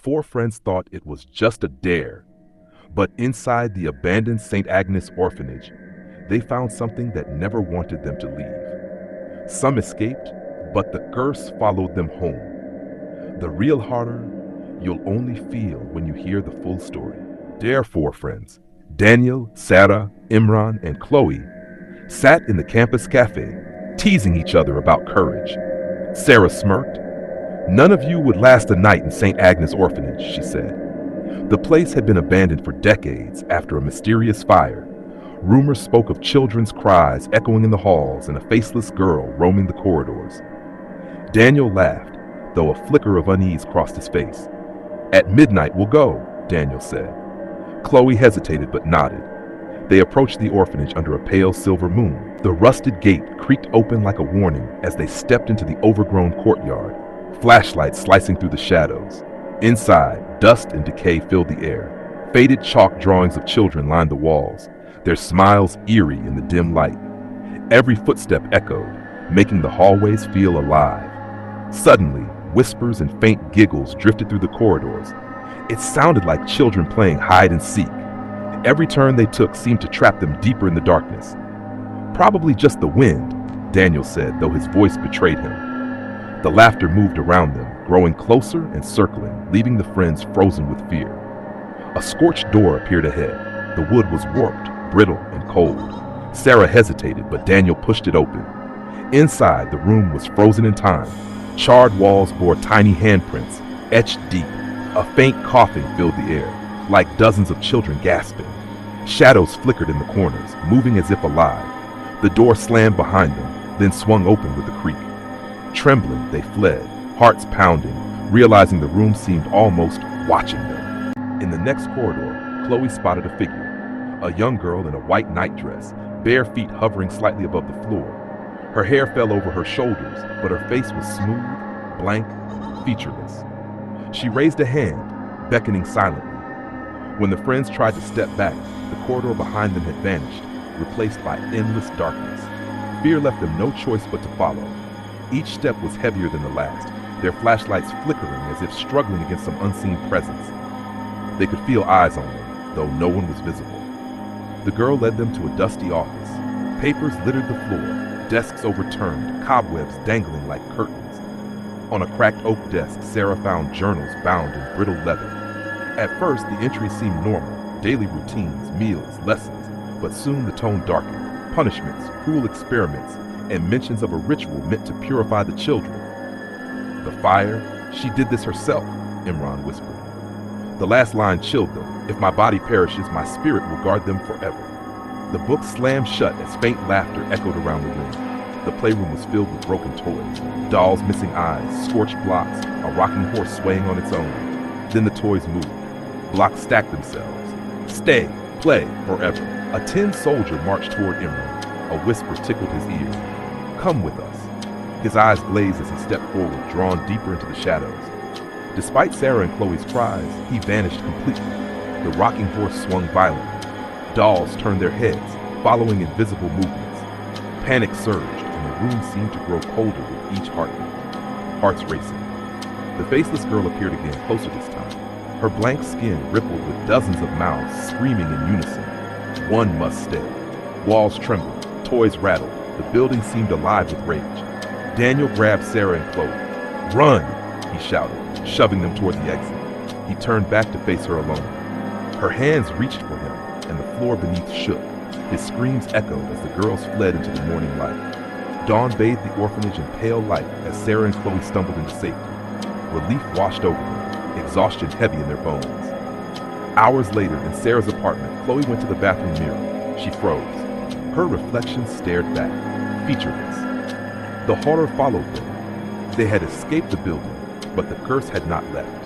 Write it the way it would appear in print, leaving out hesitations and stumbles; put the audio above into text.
four friends thought it was just a dare. But inside the abandoned St. Agnes Orphanage, they found something that never wanted them to leave. Some escaped, but the curse followed them home. The real horror you'll only feel when you hear the full story. Their four friends, Daniel, Sarah, Imran, and Chloe, sat in the campus cafe, teasing each other about courage. Sarah smirked. "None of you would last a night in St. Agnes Orphanage," she said. The place had been abandoned for decades after a mysterious fire. Rumors spoke of children's cries echoing in the halls and a faceless girl roaming the corridors. Daniel laughed, though a flicker of unease crossed his face. "At midnight we'll go," Daniel said. Chloe hesitated but nodded. They approached the orphanage under a pale silver moon. The rusted gate creaked open like a warning as they stepped into the overgrown courtyard, flashlights slicing through the shadows. Inside, dust and decay filled the air. Faded chalk drawings of children lined the walls, their smiles eerie in the dim light. Every footstep echoed, making the hallways feel alive. Suddenly, whispers and faint giggles drifted through the corridors. It sounded like children playing hide and seek. Every turn they took seemed to trap them deeper in the darkness. "Probably just the wind," Daniel said, though his voice betrayed him. The laughter moved around them, growing closer and circling, leaving the friends frozen with fear. A scorched door appeared ahead. The wood was warped, brittle, and cold. Sarah hesitated, but Daniel pushed it open. Inside, the room was frozen in time. Charred walls bore tiny handprints, etched deep. A faint coughing filled the air, like dozens of children gasping. Shadows flickered in the corners, moving as if alive. The door slammed behind them, then swung open with a creak. Trembling, they fled, hearts pounding, realizing the room seemed almost watching them. In the next corridor, Chloe spotted a figure, a young girl in a white nightdress, bare feet hovering slightly above the floor. Her hair fell over her shoulders, but her face was smooth, blank, featureless. She raised a hand, beckoning silently. When the friends tried to step back, the corridor behind them had vanished, replaced by endless darkness. Fear left them no choice but to follow. Each step was heavier than the last, their flashlights flickering as if struggling against some unseen presence. They could feel eyes on them, though no one was visible. The girl led them to a dusty office. Papers littered the floor, desks overturned, cobwebs dangling like curtains. On a cracked oak desk, Sarah found journals bound in brittle leather. At first, the entries seemed normal, daily routines, meals, lessons, but soon the tone darkened. Punishments, cruel experiments, and mentions of a ritual meant to purify the children. "The fire, she did this herself," Imran whispered. The last line chilled them. "If my body perishes, my spirit will guard them forever." The book slammed shut as faint laughter echoed around the room. The playroom was filled with broken toys, dolls missing eyes, scorched blocks, a rocking horse swaying on its own. Then the toys moved. Blocks stacked themselves. "Stay, play, forever." A tin soldier marched toward Imran. A whisper tickled his ear. "Come with us." His eyes glazed as he stepped forward, drawn deeper into the shadows. Despite Sarah and Chloe's cries, he vanished completely. The rocking horse swung violently. Dolls turned their heads, following invisible movements. Panic surged, and the room seemed to grow colder with each heartbeat. Hearts racing. The faceless girl appeared again, closer this time. Her blank skin rippled with dozens of mouths screaming in unison. One must stay. Walls trembled, toys rattled. The building seemed alive with rage. Daniel grabbed Sarah and Chloe. "Run!" he shouted, shoving them toward the exit. He turned back to face her alone. Her hands reached for him, and the floor beneath shook. His screams echoed as the girls fled into the morning light. Dawn bathed the orphanage in pale light as Sarah and Chloe stumbled into safety. Relief washed over them, exhaustion heavy in their bones. Hours later, in Sarah's apartment, Chloe went to the bathroom mirror. She froze. Her reflection stared back, featureless. The horror followed them. They had escaped the building, but the curse had not left.